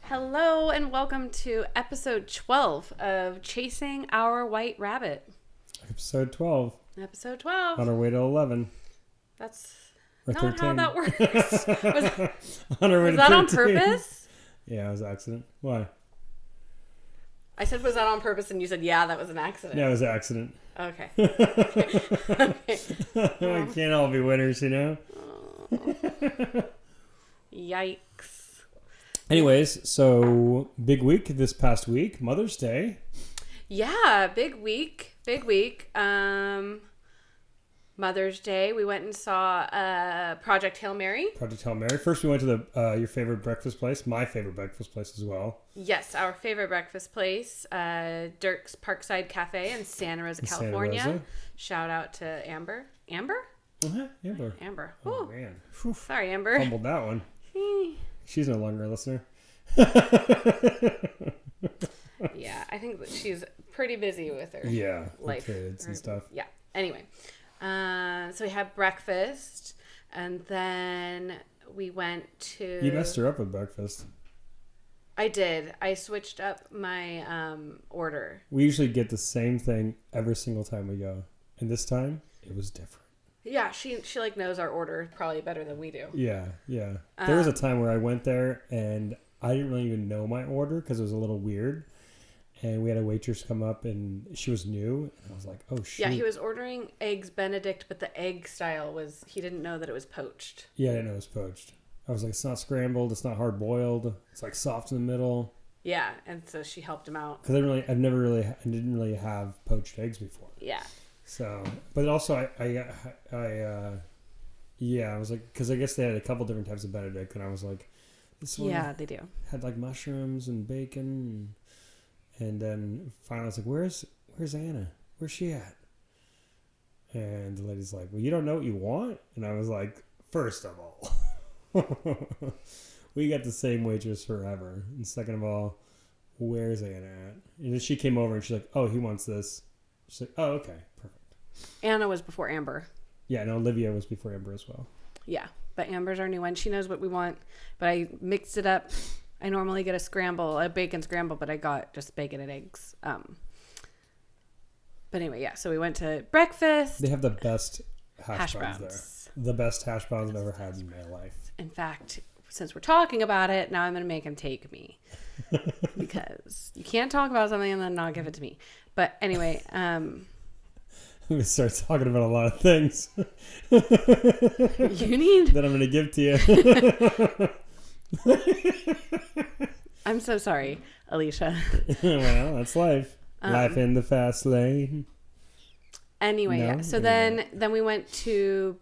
Hello and welcome to episode 12 of Chasing Our White Rabbit. Episode 12. Episode 12. On our way to 11. That's or not 13. how that works. On our way was to that 13. on purpose? Yeah, it was an accident. Why? I said, was that on purpose? And you said, yeah, that was an accident. Yeah, it was an accident. Okay. We can't all be winners, you know? Yikes. Anyways, so big week this past week. Mother's Day. Yeah, big week. Big week. Mother's Day. We went and saw Project Hail Mary. Project Hail Mary. First, we went to the your favorite breakfast place. My favorite breakfast place as well. Yes, our favorite breakfast place, Dirk's Parkside Cafe in Santa Rosa, California. Santa Rosa. Shout out to Amber. Amber? Uh-huh, Amber. Amber. Oh, Ooh. man. Whew. Sorry, Amber. Fumbled that one. She's no longer a listener. Yeah, I think that she's pretty busy with her life. Kids and stuff. Yeah. Anyway, so we had breakfast, and then we went to... You messed her up with breakfast. I did. I switched up my order. We usually get the same thing every single time we go. And this time, it was different. Yeah, she like knows our order probably better than we do. Yeah. There was a time where I went there and I didn't really even know my order because it was a little weird. And we had a waitress come up and she was new. And I was like, oh, shoot. Yeah, he was ordering eggs Benedict, but the egg style was, he didn't know that it was poached. Yeah, I didn't know it was poached. I was like, it's not scrambled. It's not hard boiled. It's like soft in the middle. Yeah, and so she helped him out. Because I didn't really have poached eggs before. Yeah. So, but also I was like, because I guess they had a couple different types of Benedict, and I was like, this one they do. had like mushrooms and bacon, and then finally I was like, where's Anna? Where's she at? And the lady's like, well, you don't know what you want? And I was like, first of all, we got the same waitress forever, and second of all, where's Anna at? And then she came over and she's like, oh, he wants this. She's like, oh, okay, perfect. Anna was before Amber. Yeah, and Olivia was before Amber as well. Yeah, but Amber's our new one. She knows what we want, but I mixed it up. I normally get a bacon scramble, but I got just bacon and eggs. But anyway, yeah, so we went to breakfast. They have the best hash browns there. The best hash browns I've ever had in my life. In fact, since we're talking about it, now I'm going to make him take me. Because you can't talk about something and then not give it to me. But anyway, I'm going to start talking about a lot of things. You need... that I'm going to give to you. I'm so sorry, Alicia. Well, that's life. Life in the fast lane. Anyway, yeah. So then we went to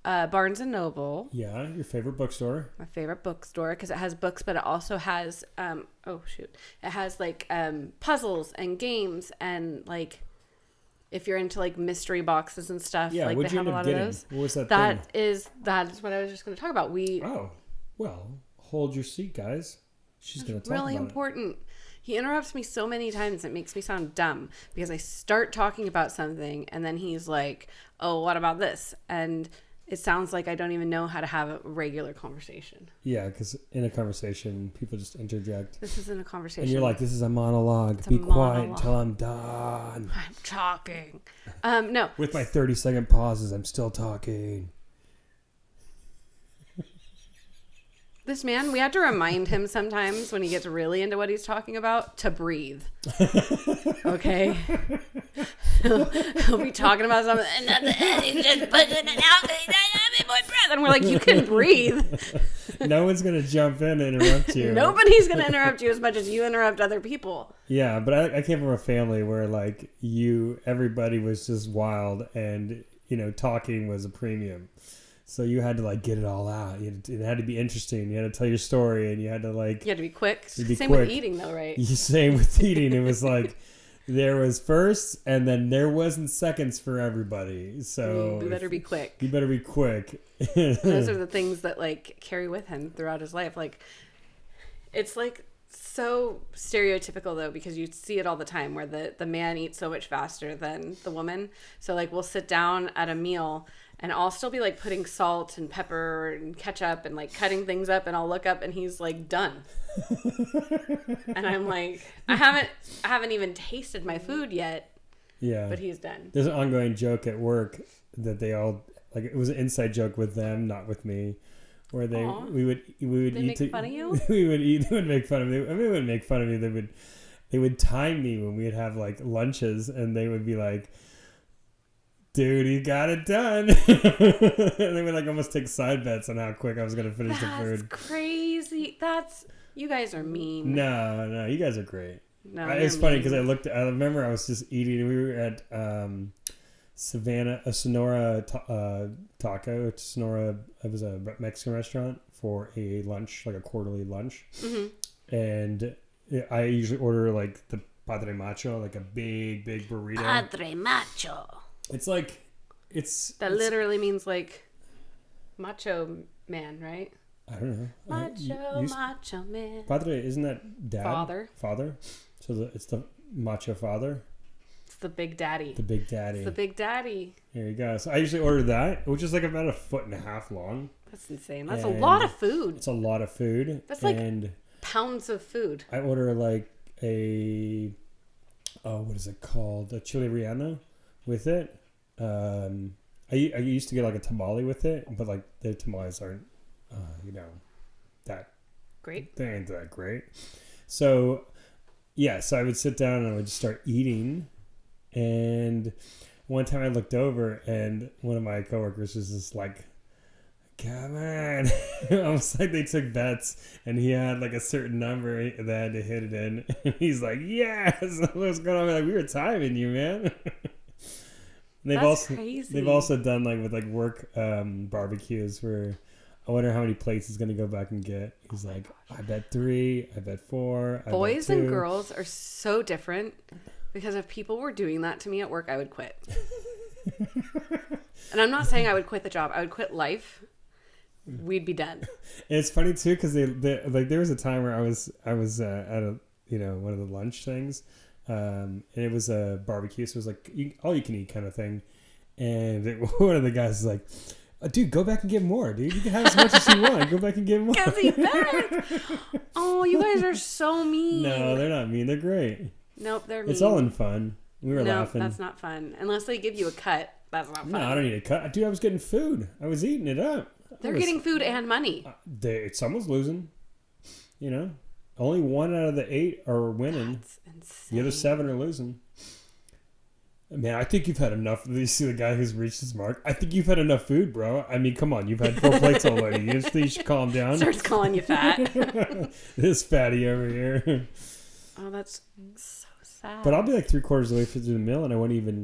Barnes and Noble. Yeah, your favorite bookstore. My favorite bookstore because it has books, but it also has it has like puzzles and games and like if you're into like mystery boxes and stuff. Yeah, like what'd they you have end a up lot getting? of those. What was that? That is what I was just going to talk about. Hold your seat, guys. She's going to talk really about important. He interrupts me so many times it makes me sound dumb because I start talking about something and then he's like, "Oh, what about this?" And it sounds like I don't even know how to have a regular conversation. Yeah, because in a conversation, people just interject. This isn't a conversation. And you're like, this is a monologue. It's Be quiet monologue. until I'm done. I'm talking. No. With my 30-second pauses, I'm still talking. This man, we had to remind him sometimes when he gets really into what he's talking about to breathe. Okay? He'll be talking about something and then he's just pushing it out. And we're like, you can breathe. No one's going to jump in and interrupt you. Nobody's going to interrupt you as much as you interrupt other people. Yeah, but I came from a family where like everybody was just wild and, talking was a premium. So you had to like get it all out. It had to be interesting. You had to tell your story, and you had to like. You had to be quick. Same quick. With eating, though, right? Same with eating. It was like there was first, and then there wasn't seconds for everybody. So you better be quick. You better be quick. Those are the things that like carry with him throughout his life. Like, it's like so stereotypical though, because you see it all the time where the man eats so much faster than the woman. So like we'll sit down at a meal And I'll still be like putting salt and pepper and ketchup and like cutting things up, and I'll look up and he's like done. And I'm like, I haven't even tasted my food yet. Yeah. But he's done. There's an ongoing joke at work that they all like. It was an inside joke with them, not with me, where we would they eat. Make fun of you? We would eat. They would make fun of me. I mean, they wouldn't make fun of me. They would time me when we'd have like lunches, and they would be like, "Dude, you got it done." And they would like almost take side bets on how quick I was gonna finish the food. That's crazy. You guys are mean. No, you guys are great. No, it's funny because I remember I was just eating. We were at Sonora Taco. Sonora. It was a Mexican restaurant for a lunch, like a quarterly lunch. Mm-hmm. And I usually order like the Padre Macho, like a big burrito. Padre Macho. It's like literally means like macho man, right? I don't know. Macho man. Padre, isn't that dad? Father. So it's the macho father. It's the big daddy. The big daddy. It's the big daddy. There you go. So I usually order that, which is like about 1.5 feet long. That's insane. That's a lot of food. It's a lot of food. That's like pounds of food. I order like what is it called? A chile relleno with it. I used to get like a tamale with it, but like the tamales aren't, that great. They ain't that great. So, yeah, so I would sit down and I would just start eating. And one time I looked over and one of my coworkers was just like, come on. Almost like they took bets and he had like a certain number that had to hit it in. And he's like, yes. What's going on? Like, we were timing you, man. Crazy. They've also done like with like work barbecues where I wonder how many plates he's gonna go back and get. He's like, I bet 3, I bet 4. Boys and girls are so different because if people were doing that to me at work, I would quit. And I'm not saying I would quit the job. I would quit life. We'd be done. And it's funny too because they like there was a time where I was at a one of the lunch things. And it was a barbecue, so it was like all you can eat kind of thing. And one of the guys is like, dude, go back and get more, dude. You can have as much as you want. Go back and get more. Because he begged. Oh, you guys are so mean. No, they're not mean. They're great. Nope, they're mean. It's all in fun. We were laughing. No, that's not fun. Unless they give you a cut, that's not fun. No, I don't need a cut. Dude, I was getting food. I was eating it up. They're getting food and money. Someone's losing. Only 1 out of the 8 are winning. That's insane. The other 7 are losing. Man, I think you've had enough. You see the guy who's reached his mark? I think you've had enough food, bro. I mean, come on. You've had 4 plates already. You should calm down. Starts calling you fat. This fatty over here. Oh, that's so sad. But I'll be like 3/4 of the way through the meal, and I won't even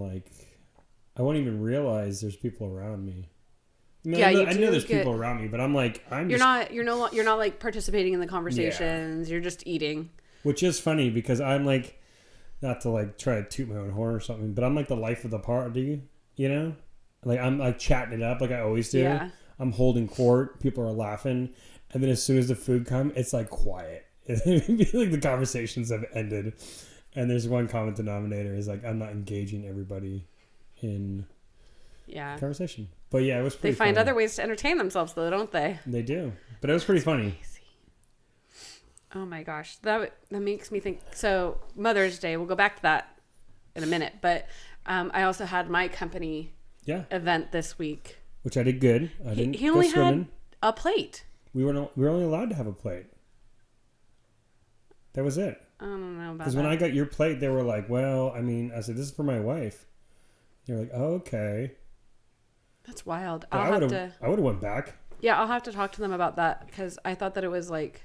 realize there's people around me. I know there's people around me, but I'm like, you're not like participating in the conversations. Yeah. You're just eating. Which is funny because I'm like, not to like try to toot my own horn or something, but I'm like the life of the party, Like I'm like chatting it up like I always do. Yeah. I'm holding court. People are laughing. And then as soon as the food comes, it's like quiet. Like the conversations have ended. And there's one common denominator is like, I'm not engaging everybody in conversation. But yeah, it was pretty funny. They find funny. other ways to entertain themselves though, don't they? They do. But it was pretty funny. Crazy. Oh my gosh. That makes me think. So Mother's Day, we'll go back to that in a minute. But I also had my company event this week. Which I did good. He only had a plate. We were only allowed to have a plate. That was it. I don't know about that. Because when I got your plate, they were like, well, I mean, I said, this is for my wife. They're like, oh, okay. That's wild. I would have went back. Yeah, I'll have to talk to them about that because I thought that it was like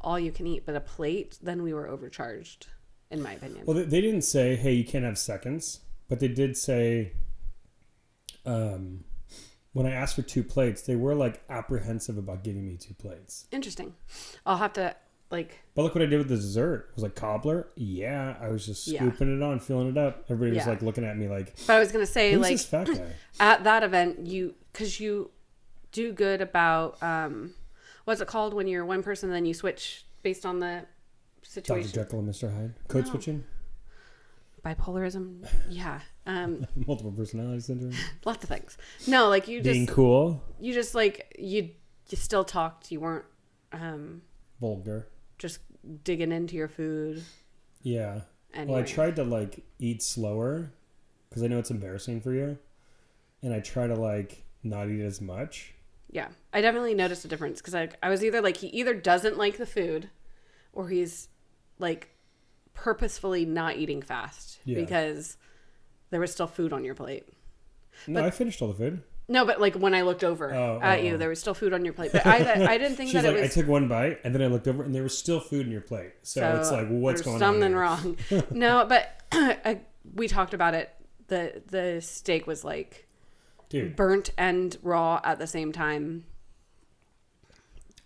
all you can eat, but a plate, then we were overcharged, in my opinion. Well, they didn't say, hey, you can't have seconds, but they did say, when I asked for 2 plates, they were like apprehensive about giving me 2 plates. Interesting. I'll have to like. But look what I did with the dessert. It was like cobbler. Yeah, I was just scooping it on, filling it up. Everybody was like looking at me like. But I was gonna say, who's like, this fat guy? At that event, because you do good about what's it called when you're one person, then you switch based on the situation. Dr. Jekyll and Mr. Hyde. Code switching. bipolarism. Yeah. Multiple personality syndrome. Lots of things. No, like you just Being cool. You just like you still talked. You weren't Vulgar. just digging into your food. Yeah. Anyway. Well, I tried to like eat slower because I know it's embarrassing for you, and I try to like not eat as much. Yeah, I definitely noticed a difference because I was either like he either doesn't like the food, or he's like purposefully not eating fast because there was still food on your plate. No, I finished all the food. No, but like when I looked over at you, there was still food on your plate. But I didn't think that it was. I took one bite and then I looked over and there was still food in your plate. So it's like, well, what's going on? Something wrong. No, but we talked about it. The steak was like burnt and raw at the same time.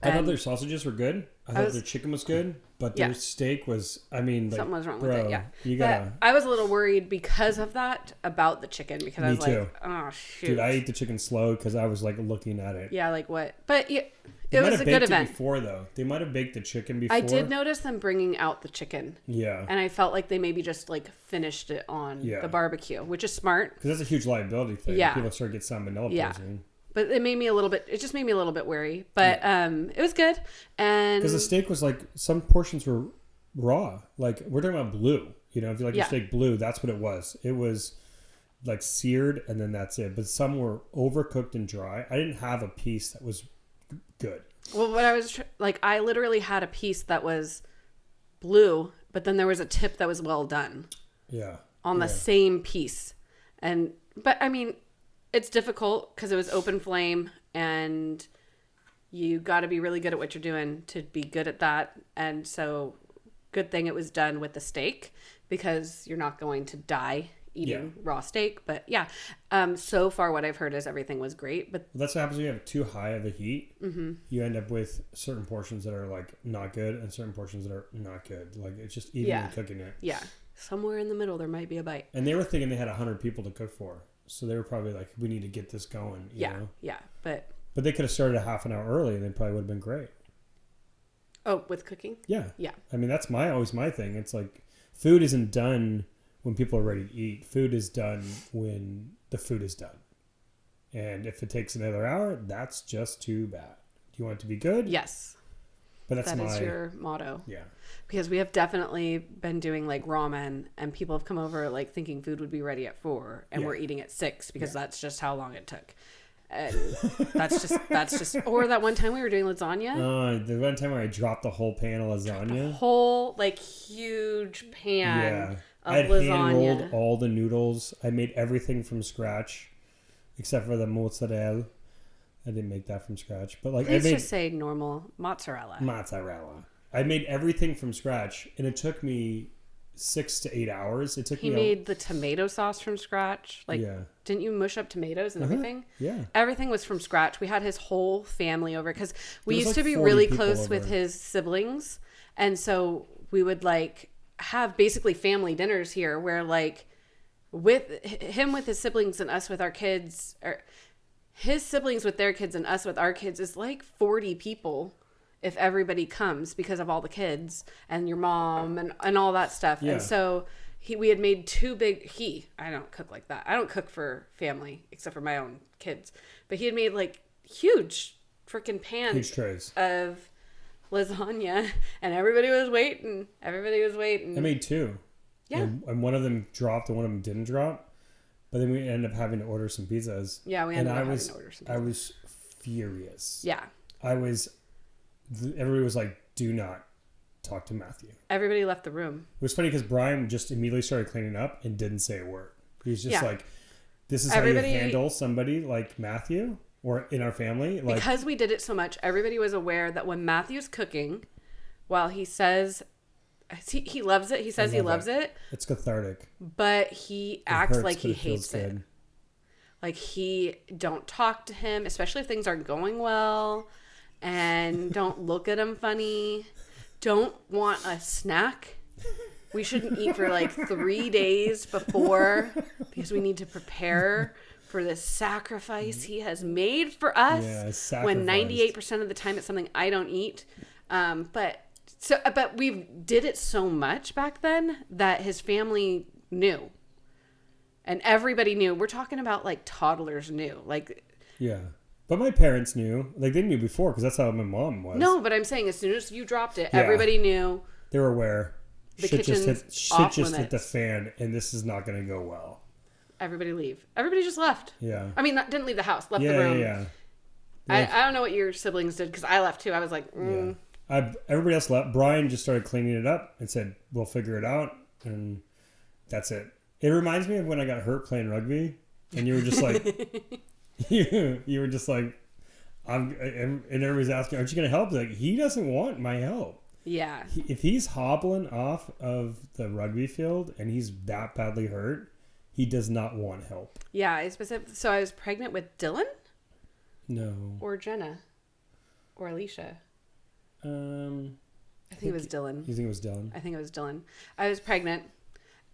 I thought their sausages were good. I thought their chicken was good, but their steak was, I mean, like, something was wrong with it. Yeah. You gotta. I was a little worried because of that about the chicken because I was like, oh shoot. Dude, I ate the chicken slow because I was like looking at it. Yeah, like what? But it was a good event. Before though, they might have baked the chicken before. I did notice them bringing out the chicken. Yeah. And I felt like they maybe just like finished it on the barbecue, which is smart. Because that's a huge liability thing. Yeah. People start to get salmonella poisoning. But it just made me a little bit wary. But it was good. And because the steak was like, some portions were raw. Like, we're talking about blue. You know, if you like your steak blue, that's what it was. It was like seared and then that's it. But some were overcooked and dry. I didn't have a piece that was good. Well, what I was I literally had a piece that was blue, but then there was a tip that was well done. Yeah. On the same piece. But I mean, it's difficult because it was open flame and you got to be really good at what you're doing to be good at that. And so good thing it was done with the steak because you're not going to die eating raw steak. But so far what I've heard is everything was great. But that's what happens when you have too high of a heat. Mm-hmm. You end up with certain portions that are like not good and certain portions that are not good. Like it's just eating and cooking it. Yeah. Somewhere in the middle there might be a bite. And they were thinking they had 100 people to cook for. So they were probably like, we need to get this going. You know? Yeah. But they could have started a half an hour early and it probably would have been great. Oh, with cooking? Yeah. Yeah. I mean, that's always my thing. It's like food isn't done when people are ready to eat. Food is done when the food is done. And if it takes another hour, that's just too bad. Do you want it to be good? Yes. But that is your motto. Yeah. Because we have definitely been doing like ramen and people have come over like thinking food would be ready at 4 and we're eating at 6 because that's just how long it took. And that's just or that one time we were doing lasagna. The one time where I dropped the whole pan of lasagna. The whole like huge pan of I had lasagna. hand rolled all the noodles. I made everything from scratch except for the mozzarella. I didn't make that from scratch, but like Please just say normal mozzarella. Mozzarella. I made everything from scratch, and it took me 6 to 8 hours. It took He made the tomato sauce from scratch. Like, didn't you mush up tomatoes and everything? Yeah. Everything was from scratch. We had his whole family over because we used to be really close with his siblings, and so we would like have basically family dinners here where like with him with his siblings and us with our kids, or his siblings with their kids and us with our kids is like 40 people if everybody comes because of all the kids and your mom and all that stuff. Yeah. And so we had made two big, I don't cook like that. I don't cook for family except for my own kids, but he had made like huge freaking pans huge trays of lasagna and everybody was waiting. I made 2. Yeah. And one of them dropped and one of them didn't drop. But then we ended up having to order some pizzas. Yeah, we ended up having to order some pizzas. I was furious. Yeah. Everybody was like, do not talk to Matthew. Everybody left the room. It was funny because Brian just immediately started cleaning up and didn't say a word. He was just like, this is how you handle somebody like Matthew or in our family. Like, because we did it so much, everybody was aware that when Matthew's cooking, while he says... He loves it. He says he loves it. It's cathartic. But he acts like he hates it. Like don't talk to him, especially if things aren't going well. And don't look at him funny. Don't want a snack. We shouldn't eat for like 3 days before because we need to prepare for the sacrifice he has made for us. Yeah, when 98% of the time it's something I don't eat. But we did it so much back then that his family knew. And everybody knew. We're talking about like toddlers knew. Like, yeah. But my parents knew. Like, they knew before because that's how my mom was. No, but I'm saying as soon as you dropped it, Yeah. everybody knew. They were aware. The Shit kitchen's just limits. hit the fan, and this is not going to go well. Everybody leave. Everybody just left. Yeah. I mean, didn't leave the house. Left the room. Yeah. I don't know what your siblings did because I left too. I was like, Everybody else left. Brian just started cleaning it up and said, we'll figure it out. And that's it. It reminds me of when I got hurt playing rugby. And you were just like, you were just like, and everybody's asking, aren't you going to help? Like, he doesn't want my help. Yeah. If he's hobbling off of the rugby field and he's that badly hurt, he does not want help. Yeah. So I was pregnant with Dylan? No. Or Jenna? Or Alicia? I think it was Dylan. You think it was Dylan? I think it was Dylan. I was pregnant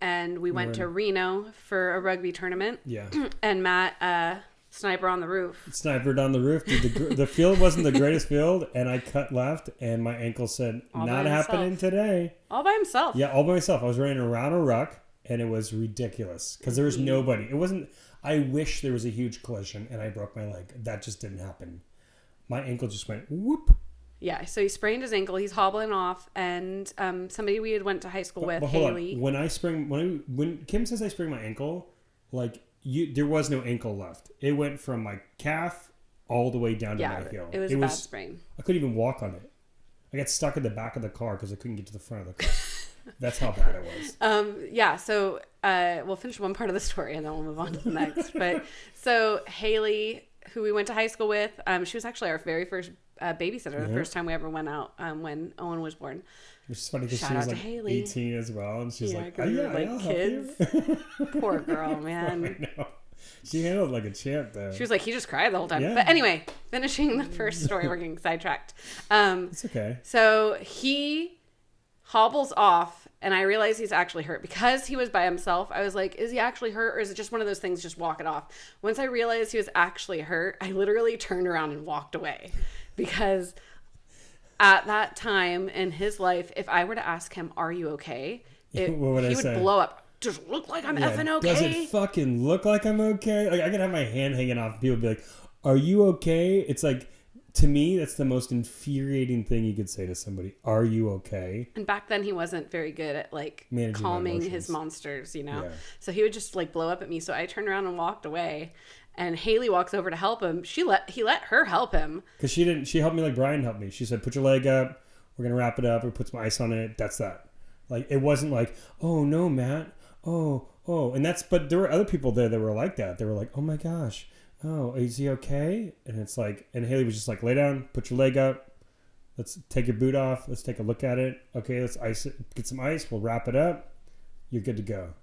and we went to Reno for a rugby tournament. Yeah. And Matt, sniper on the roof. Snipered on the roof. Dude, the field wasn't the greatest field, and I cut left, and my ankle said, not happening today. All by himself. Yeah, all by myself. I was running around a ruck, and it was ridiculous because there was nobody. It wasn't. I wish there was a huge collision, and I broke my leg. That just didn't happen. My ankle just went whoop. Yeah, so he sprained his ankle. He's hobbling off, and somebody we had went to high school with, But hold Haley. on. When Kym says I sprained my ankle, like there was no ankle left. It went from my calf all the way down to my heel. It was a bad sprain. I couldn't even walk on it. I got stuck in the back of the car because I couldn't get to the front of the car. That's how bad it was. Yeah, so we'll finish one part of the story and then we'll move on to the next. But so Haley, who we went to high school with, she was actually our very first babysitter, the first time we ever went out when Owen was born. Which is funny because Shout she was out like to Haley. 18 as well, and she's like, "Oh we yeah, were, like I'll kids." help you. Poor girl, man. I know. She handled like a champ though. She was like, he just cried the whole time. Yeah. But anyway, finishing the first story, we're getting sidetracked. It's okay. So he hobbles off, and I realize he's actually hurt because he was by himself. I was like, is he actually hurt, or is it just one of those things? Just walk it off. Once I realized he was actually hurt, I literally turned around and walked away because at that time in his life, if I were to ask him, "Are you okay?" he would blow up. Does it look like I'm effing okay? Does it fucking look like I'm okay? Like I could have my hand hanging off. People would be like, "Are you okay?" It's like, to me, that's the most infuriating thing you could say to somebody. Are you okay? And back then, he wasn't very good at like managing calming his monsters, Yeah. So he would just like blow up at me. So I turned around and walked away. And Haley walks over to help him. He let her help him. Because she helped me like Brian helped me. She said, put your leg up. We're going to wrap it up. We put some ice on it. That's that. Like, it wasn't like, oh no, Matt. Oh. But there were other people there that were like that. They were like, oh my gosh. Oh, is he okay? And it's like, and Haley was just like, lay down, put your leg up. Let's take your boot off. Let's take a look at it. Okay, let's ice it. Get some ice. We'll wrap it up. You're good to go.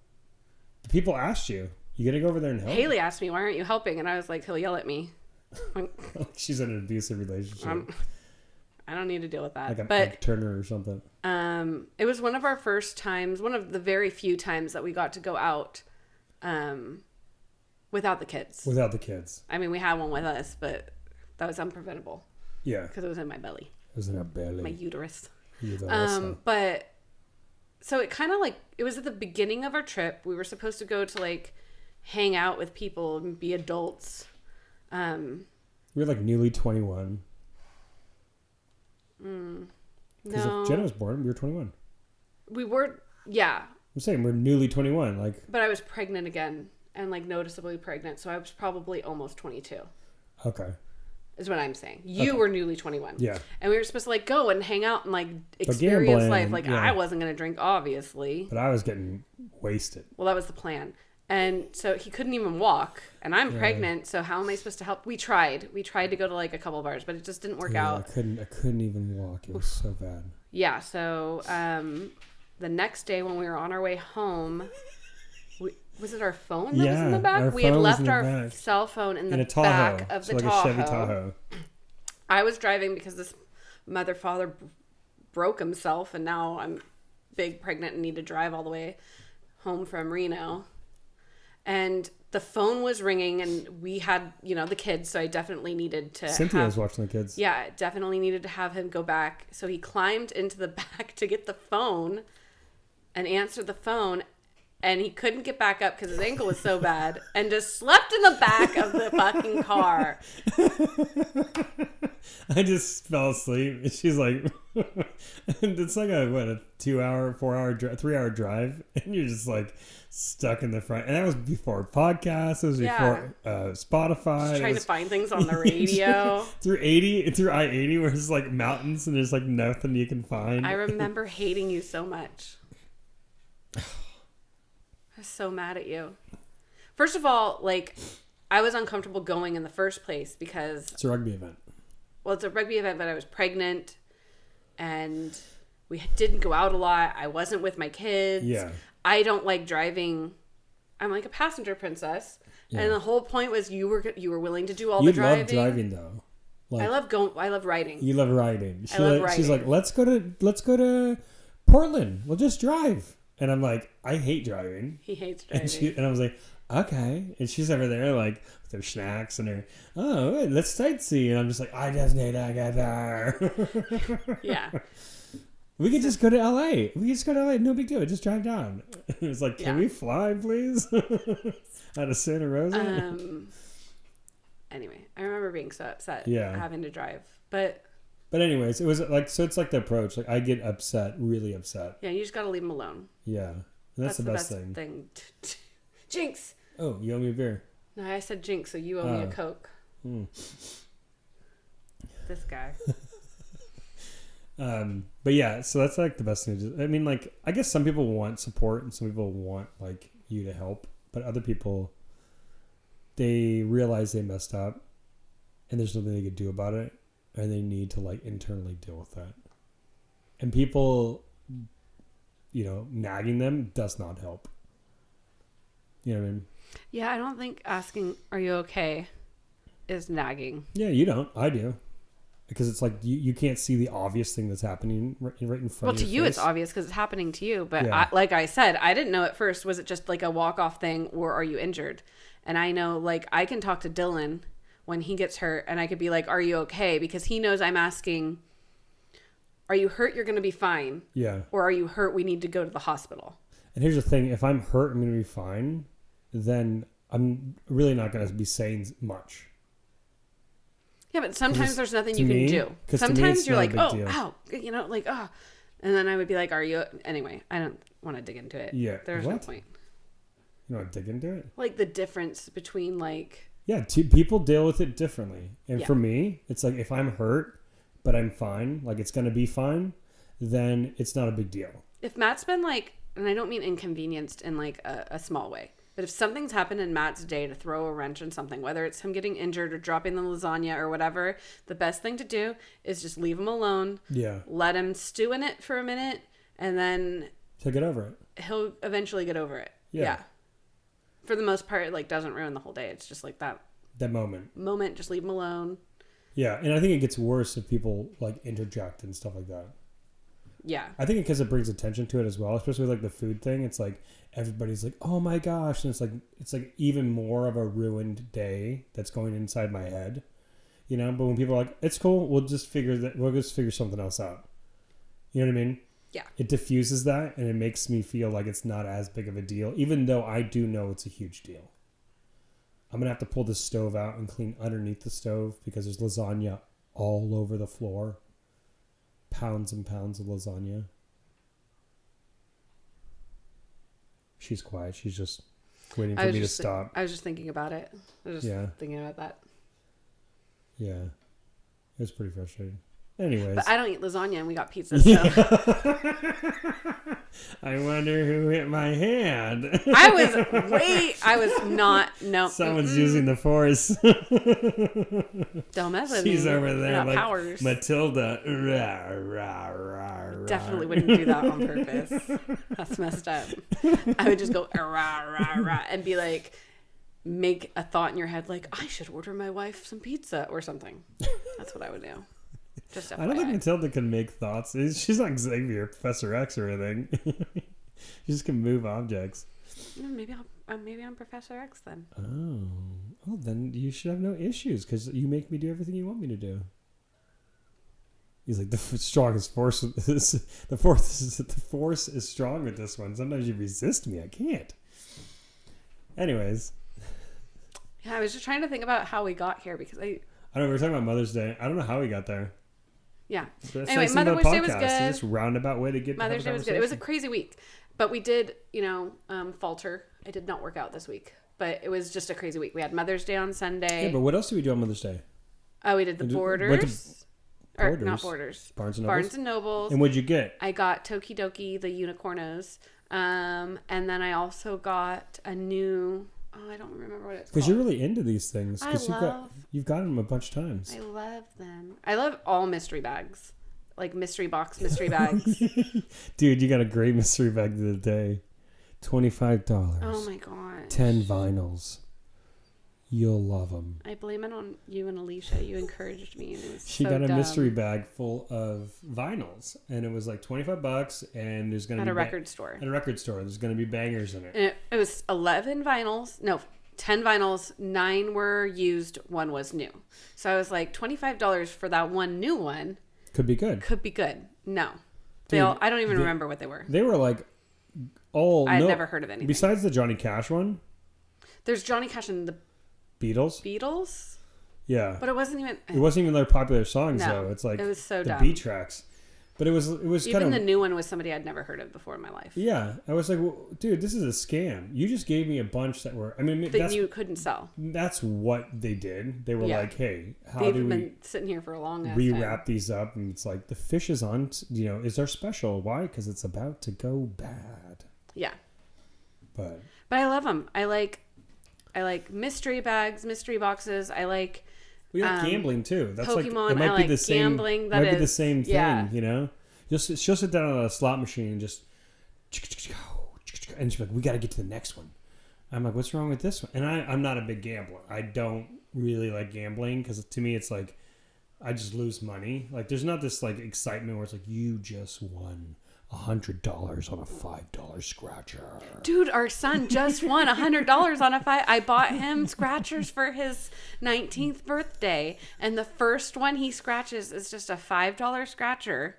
The people asked you. You gotta go over there and help. Haley asked me, why aren't you helping? And I was like, he'll yell at me. She's in an abusive relationship. I don't need to deal with that. Like Turner or something. It was one of our first times, one of the very few times that we got to go out without the kids. I mean, we had one with us, but that was unpreventable. Yeah. Because it was in my belly. It was in her belly. My uterus. But so it kind of like, it was at the beginning of our trip. We were supposed to go to like hang out with people and be adults. We were like newly 21. Because if Jenna was born, we were 21. We were, yeah. I'm saying we're newly 21. But I was pregnant again and like noticeably pregnant. So I was probably almost 22. Okay. Is what I'm saying. You were newly 21. Yeah. And we were supposed to like go and hang out and like experience life. Like I wasn't going to drink, obviously. But I was getting wasted. Well, that was the plan. And so he couldn't even walk. And I'm pregnant. So how am I supposed to help? We tried to go to like a couple of bars, but it just didn't work out. I couldn't even walk. It was so bad. Yeah. So the next day when we were on our way home, was it our phone that was in the back? We had left our cell phone in the back of the Tahoe. Like a Chevy Tahoe. I was driving because this father broke himself, and now I'm big, pregnant, and need to drive all the way home from Reno. And the phone was ringing, and we had, the kids, so I definitely needed to Cynthia was watching the kids. Yeah, definitely needed to have him go back. So he climbed into the back to get the phone and answered the phone. and he couldn't get back up because his ankle was so bad, and just slept in the back of the fucking car. I just fell asleep. And she's like, it's like a 2-hour, 4-hour, 3-hour drive, and you're just like stuck in the front. And that was before podcasts. It was before Spotify. Just trying to find things on the radio. through I-80, where it's like mountains and there's like nothing you can find. I remember hating you so much. I was so mad at you. First of all, like, I was uncomfortable going in the first place because it's a rugby event. Well, it's a rugby event, but I was pregnant and we didn't go out a lot. I wasn't with my kids. Yeah. I don't like driving. I'm like a passenger princess. Yeah. And the whole point was you were willing to do all the driving. You love driving though. Like, I love riding. You love riding. I love riding. She's like, let's go to Portland. We'll just drive. And I'm like, I hate driving. He hates driving. And I was like, okay. And she's over there like with her snacks and her, let's sightsee. And I'm just like, I just need to get there. Yeah. We could just go to LA. No big deal. Just drive down. It was like, can we fly, please? Out of Santa Rosa? Anyway, I remember being so upset having to drive. But anyways, it was like, so it's like the approach. Like, I get upset, really upset. Yeah, you just got to leave them alone. Yeah. And that's the best thing. Jinx. Oh, you owe me a beer. No, I said Jinx, so you owe me a Coke. This guy. But yeah, so that's like the best thing to do. I mean, like, I guess some people want support and some people want like you to help, but other people, they realize they messed up and there's nothing they could do about it, and they need to like internally deal with that. And people, nagging them does not help. You know what I mean? Yeah, I don't think asking, are you okay, is nagging. Yeah, you don't. I do. Because it's like you can't see the obvious thing that's happening right in front of you. Well, to you, it's obvious because it's happening to you. But like I said, I didn't know at first. Was it just like a walk-off thing, or are you injured? And I know, like, I can talk to Dylan when he gets hurt, and I could be like, are you okay? Because he knows I'm asking, are you hurt? You're going to be fine. Yeah. Or are you hurt? We need to go to the hospital. And here's the thing. If I'm hurt, I'm going to be fine. Then I'm really not going to be saying much. Yeah, but sometimes there's nothing you can do. Sometimes you're like, oh, ow, like, oh. And then I would be like, are you... Anyway, I don't want to dig into it. Yeah. There's no point. You don't want to dig into it? Like the difference between like... Yeah, people deal with it differently. And for me, it's like if I'm hurt, but I'm fine, like it's going to be fine, then it's not a big deal. If Matt's been like... And I don't mean inconvenienced in like a small way. But if something's happened in Matt's day to throw a wrench in something, whether it's him getting injured or dropping the lasagna or whatever, the best thing to do is just leave him alone. Yeah. Let him stew in it for a minute, and then... He'll get over it. He'll eventually get over it. Yeah. For the most part, it like doesn't ruin the whole day. It's just like that moment, just leave him alone. Yeah, and I think it gets worse if people like interject and stuff like that. Yeah. I think because it brings attention to it as well, especially with like the food thing. It's like everybody's like, "Oh my gosh!" And it's like even more of a ruined day that's going inside my head, But when people are like, "It's cool, we'll just figure something else out," you know what I mean? Yeah. It diffuses that, and it makes me feel like it's not as big of a deal, even though I do know it's a huge deal. I'm gonna have to pull the stove out and clean underneath the stove because there's lasagna all over the floor. Pounds and pounds of lasagna. She's quiet. She's just waiting for me to stop. I was just thinking about it. I was just thinking about that. Yeah. It was pretty frustrating. Anyways. But I don't eat lasagna and we got pizza, so. I wonder who hit my hand. I was not, no. Someone's using the force. Don't mess with me. She's over there like powers. Matilda. Definitely wouldn't do that on purpose. That's messed up. I would just go and be like, make a thought in your head like, I should order my wife some pizza or something. That's what I would do. Just FYI. I don't think Matilda can make thoughts. She's not Xavier, Professor X or anything. She just can move objects. Maybe I'm Professor X then. Oh, then you should have no issues because you make me do everything you want me to do. He's like, the strongest force, the force is strong with this one. Sometimes you resist me. I can't. Anyways. Yeah, I was just trying to think about how we got here because I don't know. We were talking about Mother's Day. I don't know how we got there. Yeah. Anyway, Mother's Day was good. It's just roundabout way to get Mother's Day was good. It was a crazy week. But we did, falter. I did not work out this week. But it was just a crazy week. We had Mother's Day on Sunday. Yeah, but what else did we do on Mother's Day? Oh, we did the Borders. Or not Borders. Barnes and Nobles. Barnes and Nobles. And what'd you get? I got Tokidoki, the unicornos. And then I also got a new... Oh, I don't remember what it's called. Because you're really into these things. You've got them a bunch of times. I love them. I love all mystery bags. Like mystery box mystery bags. Dude, you got a great mystery bag the other day. $25. Oh my god. 10 vinyls. You'll love them. I blame it on you and Alicia. You encouraged me. And it was she so got a dumb. mystery bag full of vinyls, and it was like $25. And there's gonna be at a record store. At a record store, there's gonna be bangers in it. And it was 11 vinyls. No, 10 vinyls. 9 were used. 1 was new. So I was like, $25 for that one new one. Could be good. Could be good. No, Dude, I don't even remember what they were. They were like I'd never heard of anything besides the Johnny Cash one. There's Johnny Cash and the Beatles. Yeah, but it wasn't even their popular songs though. It's like it was so the dumb. beat tracks. But it was even kind of the new one was somebody I'd never heard of before in my life. Yeah, I was like, well, dude, this is a scam. You just gave me a bunch that were. I mean, that you couldn't sell. That's what they did. They were like, hey, They've been sitting here for a long time. Rewrap these up, and it's like the fish is on. Is our special? Why? Because it's about to go bad. Yeah. But I love them. I like mystery bags, mystery boxes. I like. We like gambling too. That's Pokemon. It might be the same. Gambling. Might be the same thing. She'll sit down on a slot machine and just, and she's like, we got to get to the next one. I'm like, what's wrong with this one? And I'm not a big gambler. I don't really like gambling because to me it's like I just lose money. Like there's not this like excitement where it's like you just won $100 on a $5 scratcher. Dude, our son just won $100 on a $5. I bought him scratchers for his 19th birthday, and the first one he scratches is just a $5 scratcher.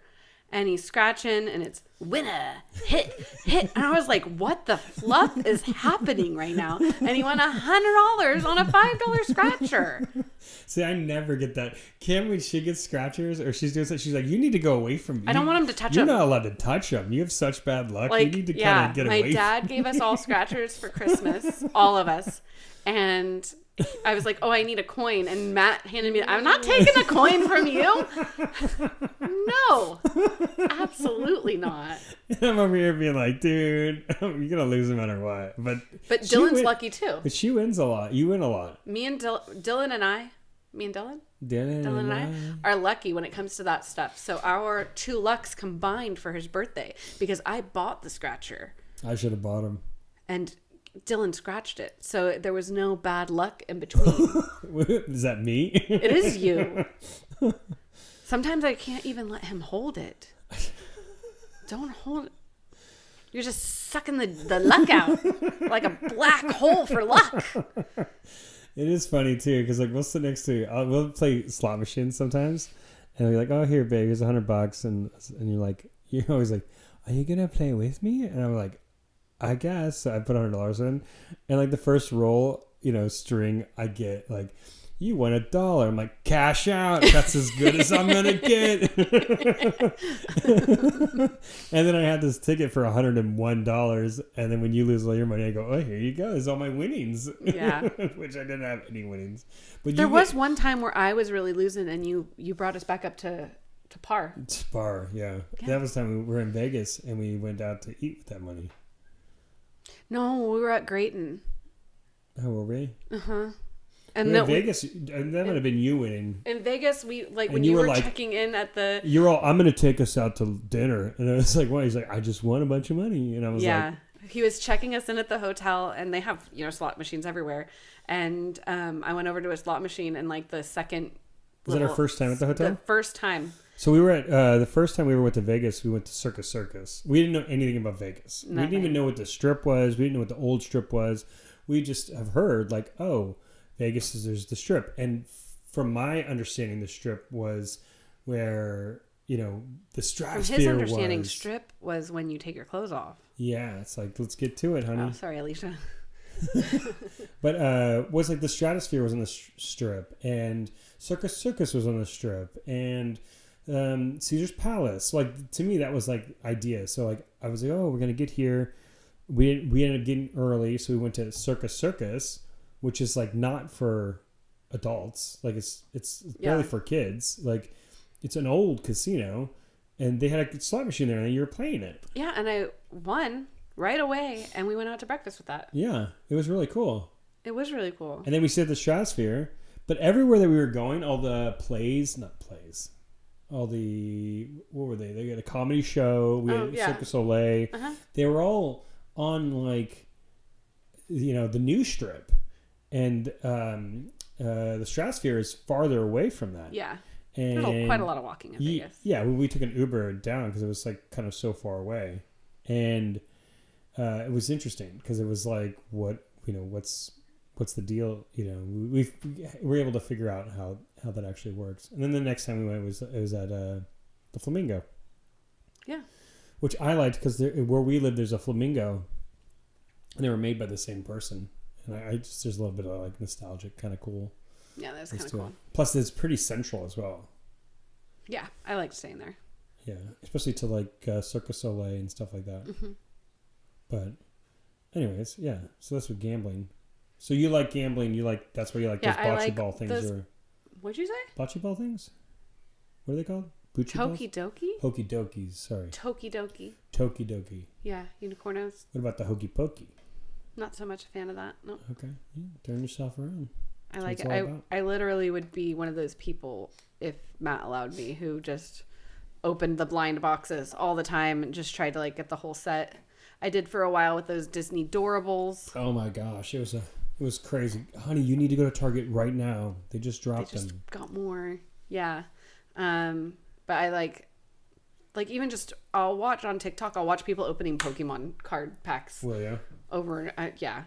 And he's scratching, and it's winner, hit. And I was like, what the fluff is happening right now? And he won $100 on a $5 scratcher. See, I never get that. Kim, when she gets scratchers or she's doing something, she's like, you need to go away from me. I don't want him to touch them. You're not allowed to touch them. You have such bad luck. You need to kind of get away from my dad gave us all scratchers for Christmas, all of us. And I was like, oh, I need a coin. And Matt handed me, I'm not taking a coin from you. No, absolutely not. I'm over here being like, dude, you're going to lose no matter what. But Dylan's lucky too. But she wins a lot. You win a lot. Me and Dylan and I are lucky when it comes to that stuff. So our 2 lucks combined for his birthday because I bought the scratcher. I should have bought him. And Dylan scratched it, so there was no bad luck in between. Is that me? It is you. Sometimes I can't even let him hold it. Don't hold it. You're just sucking the luck out like a black hole for luck. It is funny too, because like we'll sit next to we'll play slot machines sometimes, and we're like, oh here, babe, here's $100, and you're always like, are you gonna play with me? And I'm like, I guess. So I put $100 in, and like the first roll, string, I get like, you won $1. I'm like, cash out. That's as good as I'm gonna get. And then I had this ticket for $101, and then when you lose all your money, I go, oh, here you go. There's all my winnings. Yeah. Which I didn't have any winnings. But there was one time where I was really losing, and you brought us back up to par. Par, yeah. That was the time we were in Vegas, and we went out to eat with that money. No, we were at Grayton. Oh, were we? Uh-huh. And in Vegas, and that would have been you winning. In Vegas, we when you were like, checking in at the. You're all, I'm going to take us out to dinner, and I was like, "What?" He's like, "I just won a bunch of money," and I was like, he was checking us in at the hotel, and they have slot machines everywhere, and I went over to a slot machine, and like the second. Was that our first time at the hotel? The first time. So we were at the first time we went to Vegas. We went to Circus. We didn't know anything about Vegas. Nothing. We didn't even know what the Strip was. We didn't know what the old Strip was. We just have heard like, oh, Vegas there's the Strip, and from my understanding, the Strip was where the From stratosphere his understanding, was... strip was when you take your clothes off. Yeah, it's like, let's get to it, honey. Oh, sorry, Alicia. But was like the stratosphere was on the strip, and Circus was on the strip, and Caesar's Palace. Like, to me, that was like idea. So like I was like, oh, we're gonna get here. We ended up getting early, so we went to Circus, which is like not for adults. Like it's barely for kids. Like, it's an old casino, and they had a slot machine there, and you were playing it. Yeah, and I won right away, and we went out to breakfast with that. Yeah, it was really cool. It was really cool. And then we stayed at the Stratosphere, but everywhere that we were going, all the what were they? They had a comedy show. We had Cirque du Soleil. Uh-huh. They were all on like, the new strip, and the Stratosphere is farther away from that. Yeah. And there's quite a lot of walking, I guess. Yeah, we took an Uber down because it was like kind of so far away, and it was interesting because it was like, what's the deal? We were able to figure out how that actually works. And then the next time we went it was at the Flamingo. Yeah, which I liked because where we live there's a Flamingo, and they were made by the same person, and there's a little bit of like nostalgic, kind of cool. Yeah, that's kind of cool. Plus, it's pretty central as well. Yeah, I like staying there. Yeah, especially to like Cirque du Soleil and stuff like that. Mm-hmm. But, anyways, yeah. So that's with gambling. So you like gambling? That's why you like those bocce ball things, or what'd you say? Bocce ball things? What are they called? Toki doki. Hokey dokies. Sorry. Toki doki. Toki doki. Yeah, unicornos. What about the hokey pokey? Not so much a fan of that. No. Okay, yeah, turn yourself around. I like it. I literally would be one of those people, if Matt allowed me, who just opened the blind boxes all the time and just tried to like get the whole set. I did for a while with those Disney Doorables. Oh my gosh, it was crazy, honey. You need to go to Target right now. They just dropped them. Got more, yeah. But I like even just I'll watch on TikTok. I'll watch people opening Pokemon card packs. Well, yeah. Over, yeah.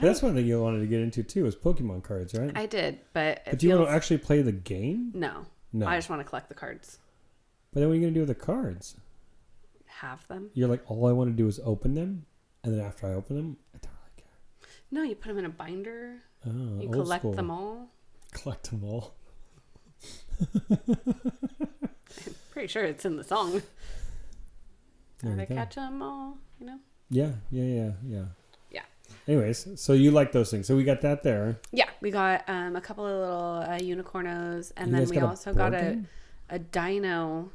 That's one thing you wanted to get into too, is Pokemon cards, right? I did, but do you want to actually play the game? No. I just want to collect the cards. But then what are you gonna do with the cards? Have them. You're like, all I want to do is open them, and then after I open them, I don't really care. No, you put them in a binder. Oh, you collect them all. Collect them all. I'm pretty sure it's in the song. Gotta catch them all, Yeah. Anyways, so you like those things. So we got that there. Yeah, we got a couple of little unicornos, and then we also got a dino.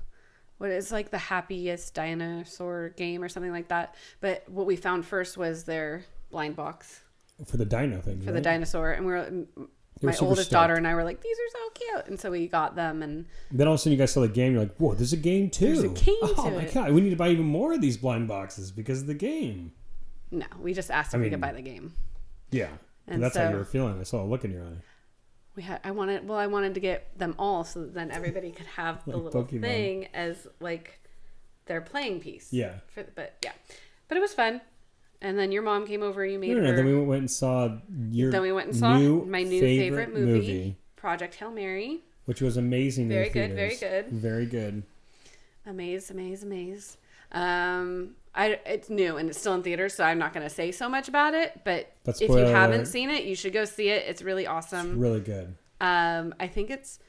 What is like the happiest dinosaur game or something like that. But what we found first was their blind box for the dino thing. For the dinosaur, and my oldest daughter and I were like, these are so cute, and so we got them. And then all of a sudden you guys saw the game. You're like, whoa, there's a game too. There's a game Oh my god, we need to buy even more of these blind boxes because of the game. No, we just asked if we could buy the game. Yeah, and that's how you were feeling. I saw a look in your eye. I wanted to get them all so that then everybody could have the little Pokemon thing as like their playing piece. Yeah. But it was fun. And then your mom came over. You made her. Then we went and saw my new favorite movie, Project Hail Mary, which was amazing. Very good, very good, very good. Amaze. It's new and it's still in theaters, so I'm not going to say so much about it. But if you haven't seen it, you should go see it. It's really awesome. It's really good. I think it's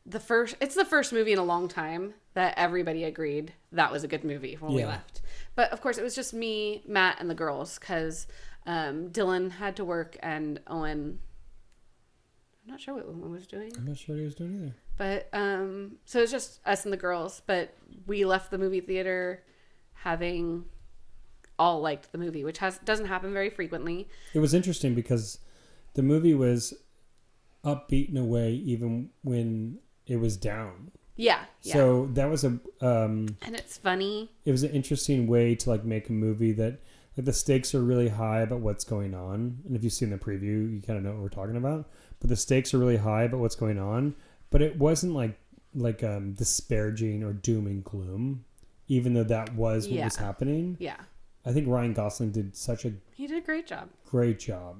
the first movie in a long time that everybody agreed that was a good movie when we left. But of course, it was just me, Matt, and the girls because Dylan had to work and Owen. I'm not sure what Owen was doing. I'm not sure what he was doing either. But so it was just us and the girls. But we left the movie theater having all liked the movie, which doesn't happen very frequently. It was interesting because the movie was upbeat in a way, even when it was down. Yeah. So that was and it's funny. It was an interesting way to like make a movie that like the stakes are really high about what's going on. And if you've seen the preview, you kind of know what we're talking about. But the stakes are really high about what's going on. But it wasn't like disparaging or doom and gloom, even though that was what was happening. Yeah. I think Ryan Gosling did He did a great job. Great job.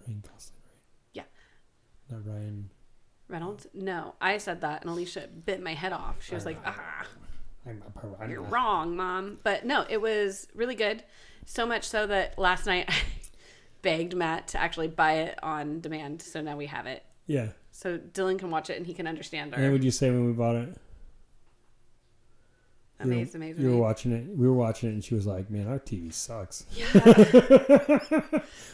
Ryan Gosling, right? Yeah. Not Ryan. Reynolds? No, I said that, and Alicia bit my head off. She was like, you're wrong, Mom. But no, it was really good. So much so that last night I begged Matt to actually buy it on demand. So now we have it. Yeah. So Dylan can watch it and he can understand And what would you say when we bought it? Amazing. You were watching it. We were watching it, and she was like, "Man, our TV sucks." Yeah.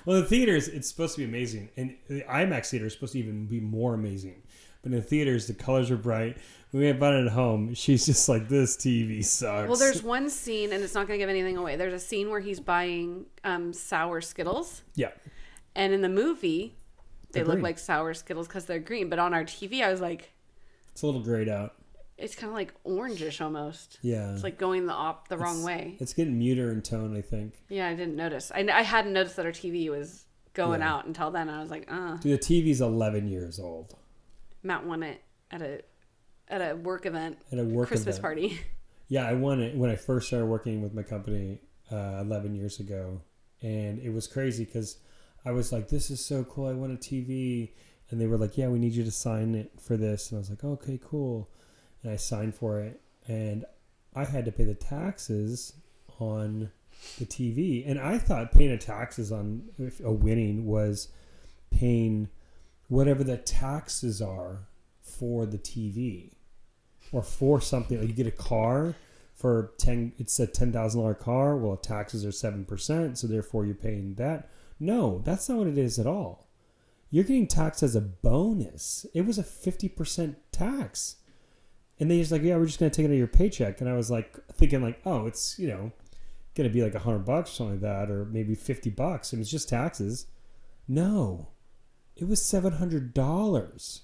Well, the theaters, it's supposed to be amazing, and the IMAX theater is supposed to even be more amazing. But in the theaters, the colors are bright. When we bought it at home, she's just like, "This TV sucks." Well, there's one scene, and it's not going to give anything away. There's a scene where he's buying sour Skittles. Yeah. And in the movie, they look green. like sour Skittles because they're green. But on our TV, I was like, it's a little grayed out. It's kind of like orangish almost. Yeah. It's like going the wrong way. It's getting muter in tone, I think. Yeah, I didn't notice. I hadn't noticed that our TV was going out until then. I was like, Dude, the TV's 11 years old. Matt won it at a work event. At a work Christmas event. party. Yeah, I won it when I first started working with my company 11 years ago. And it was crazy because I was like, this is so cool. I won a TV. And they were like, yeah, we need you to sign it for this. And I was like, okay, cool. And I signed for it, and I had to pay the taxes on the TV. And I thought paying the taxes on a winning was paying whatever the taxes are for the TV, or for something. Like you get a car for it's a $10,000 car. Well, taxes are 7%, so therefore you're paying that. No, that's not what it is at all. You're getting taxed as a bonus. It was a 50% tax. And they just like, yeah, we're just going to take it out of your paycheck. And I was like, thinking like, oh, it's, going to be like $100 or something like that, or maybe $50. And it's just taxes. No, it was $700.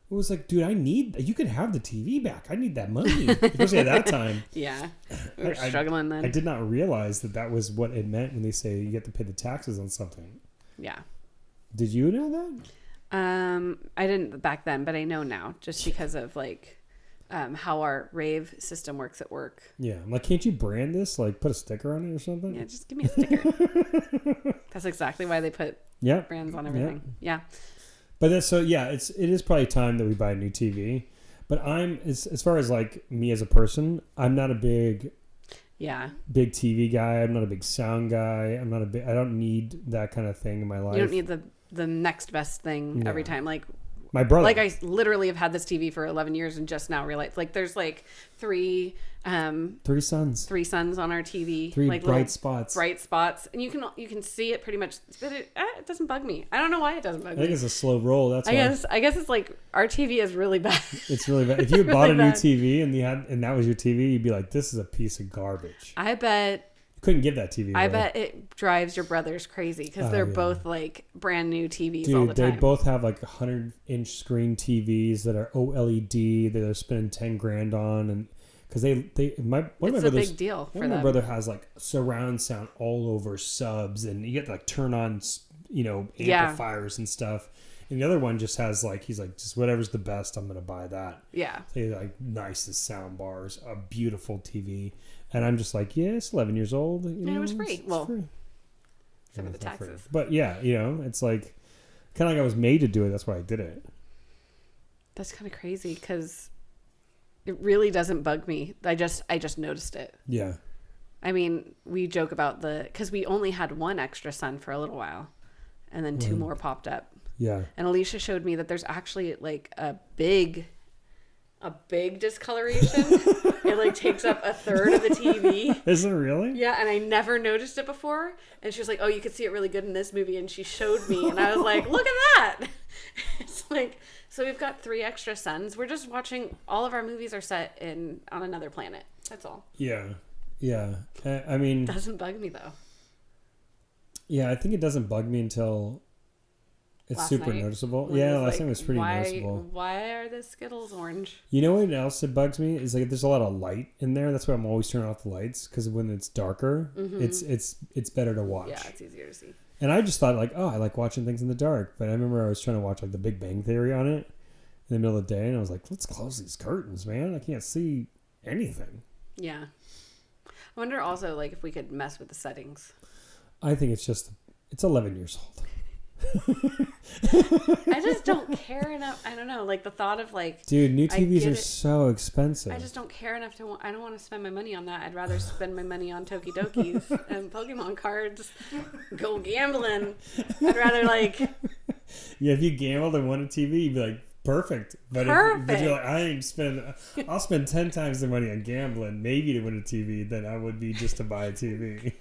It was like, dude, you can have the TV back. I need that money. Especially at that time. Yeah. We were struggling then. I did not realize that was what it meant when they say you get to pay the taxes on something. Yeah. Did you know that? I didn't back then, but I know now just because of like, how our rave system works at work. Yeah. I'm like, can't you brand this? Like put a sticker on it or something? Yeah, just give me a sticker. That's exactly why they put brands on everything. Yeah. But that's it is probably time that we buy a new TV. But as far as like me as a person, I'm not a big TV guy. I'm not a big sound guy. I don't need that kind of thing in my life. You don't need the next best thing every time. Like my brother. Like I literally have had this TV for 11 years and just now realized like there's like three suns on our TV. Three like bright spots. And you can see it pretty much, but it doesn't bug me. I don't know why it doesn't bug me. I think it's a slow roll. That's I guess it's like our TV is really bad. It's really bad. If you bought a new TV and that was your TV, you'd be like, this is a piece of garbage. I bet couldn't give that TV away. I bet it drives your brothers crazy because they're both like brand new TVs all the time. They both have like 100-inch screen TVs that are OLED that they're spending $10,000 on, and because it's a big deal for them. My brother has like surround sound all over subs, and you get to like turn on amplifiers and stuff. And the other one just has like, he's like, just whatever's the best, I'm gonna buy that. Yeah. So he's like nicest sound bars, a beautiful TV. And I'm just like, yeah, it's 11 years old. It was free. It's free. Some of the taxes. Free. But yeah, it's like, kind of like I was made to do it. That's why I did it. That's kind of crazy because it really doesn't bug me. I just noticed it. Yeah. I mean, we joke about because we only had one extra sun for a little while and then two more popped up. Yeah. And Alicia showed me that there's actually like a big discoloration. It like takes up a third of the TV. Is it really? Yeah, and I never noticed it before. And she was like, "Oh, you could see it really good in this movie." And she showed me, and I was like, "Look at that!" It's like, so we've got 3 extra suns. We're just watching. All of our movies are set on another planet. That's all. Yeah, yeah. I mean, it doesn't bug me though. Yeah, I think it doesn't bug me until it's super noticeable. Yeah, last night was pretty noticeable. Why are the Skittles orange? You know what else that bugs me is like there's a lot of light in there. That's why I'm always turning off the lights, because when it's darker, it's better to watch. Yeah, it's easier to see. And I just thought like, oh, I like watching things in the dark. But I remember I was trying to watch like The Big Bang Theory on it in the middle of the day, and I was like, let's close these curtains, man. I can't see anything. Yeah. I wonder also like if we could mess with the settings. I think it's 11 years old. I just don't care enough. I don't know, like the thought of like, dude, new TVs are so expensive. I just don't care enough to I don't want to spend my money on that. I'd rather spend my money on Tokidokis and Pokemon cards. Go gambling. I'd rather like. Yeah, if you gambled and won a TV, you'd be like, perfect. But if you're like, I'll spend 10 times the money on gambling, maybe to win a TV, than I would be just to buy a TV.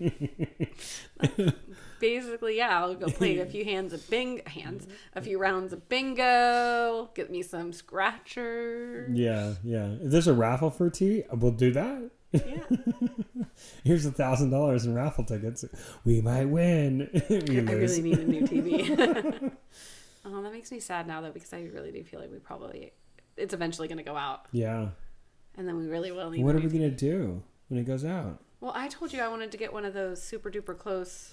Basically, yeah, I'll go play a few a few rounds of bingo, get me some scratchers. Yeah. If there's a raffle for a TV, we'll do that. Yeah. Here's $1,000 in raffle tickets. We might win. We lose. I really need a new TV. Oh, that makes me sad now, though, because I really do feel like it's eventually going to go out. Yeah. And then we really will need. What are we going to do when it goes out? Well, I told you I wanted to get one of those super duper close.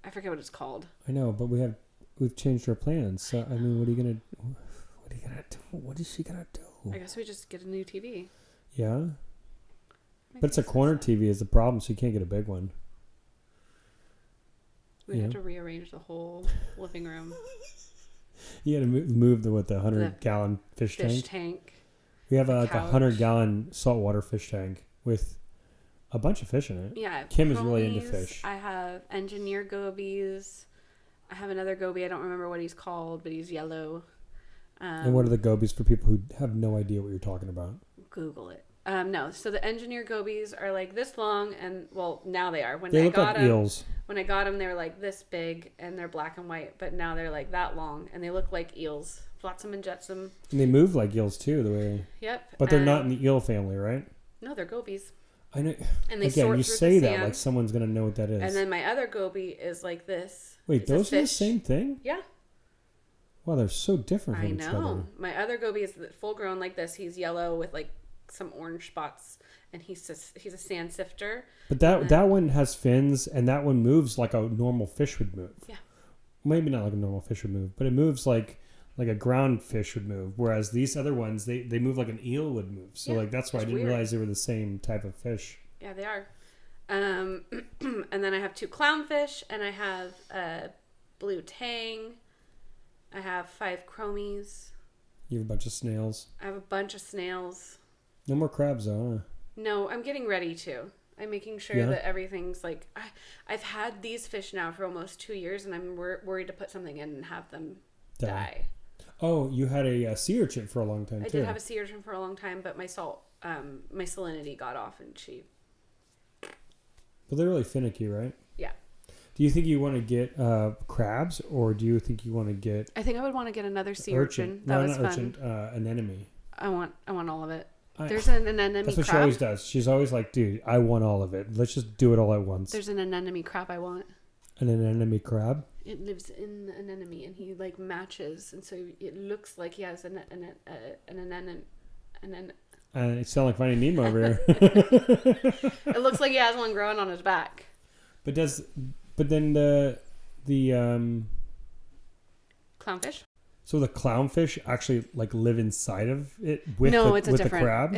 I forget what it's called. I know, but we've changed our plans. So I mean, what are you gonna do? What is she gonna do? I guess we just get a new TV. Yeah. But it's a corner TV is the problem, so you can't get a big one. We have to rearrange the whole living room. You got to move the 100-gallon fish tank. We have a 100-gallon saltwater fish tank with a bunch of fish in it. Yeah. Kim is really into fish. I have engineer gobies. I have another goby. I don't remember what he's called, but he's yellow. And what are the gobies for people who have no idea what you're talking about? Google it. No, so the engineer gobies are like this long, and well, now they are. They look like eels. When I got them, they were like this big, and they're black and white. But now they're like that long, and they look like eels. Flotsam and jetsam. And they move like eels too, the way. Yep. But they're not in the eel family, right? No, they're gobies. I know. And they again, you say that like someone's gonna know what that is. And then my other goby is like this. Wait, those are the same thing? Yeah. Wow, they're so different from each other. I know. My other goby is full grown like this. He's yellow with like some orange spots, and he's a sand sifter. But that one has fins, and that one moves like a normal fish would move. Yeah. Maybe not like a normal fish would move, but it moves like a ground fish would move. Whereas these other ones, they move like an eel would move. So like that's why I didn't realize they were the same type of fish. Yeah, they are. And then I have 2 clownfish, and I have a blue tang. I have 5 chromies. You have a bunch of snails. I have a bunch of snails. No more crabs, though, huh? No, I'm getting ready to. I'm making sure that everything's like... I've had these fish now for almost 2 years, and I'm worried to put something in and have them die. Oh, you had a sea urchin for a long time, I did have a sea urchin for a long time, but my salinity got off, and she... But they're really finicky, right? Yeah. Do you think you want to get crabs, or do you think you want to get... I think I would want to get another sea urchin. That was fun. Anemone. I want all of it. There's an anemone crab. That's what she always does. She's always like, dude, I want all of it. Let's just do it all at once. There's an anemone crab I want. An anemone crab? It lives in the anemone, and he like matches, and so it looks like he has an anemone. You sound like Finding Nemo over here. It looks like he has one growing on his back. But then the clownfish. So the clownfish actually like live inside of it with the crab?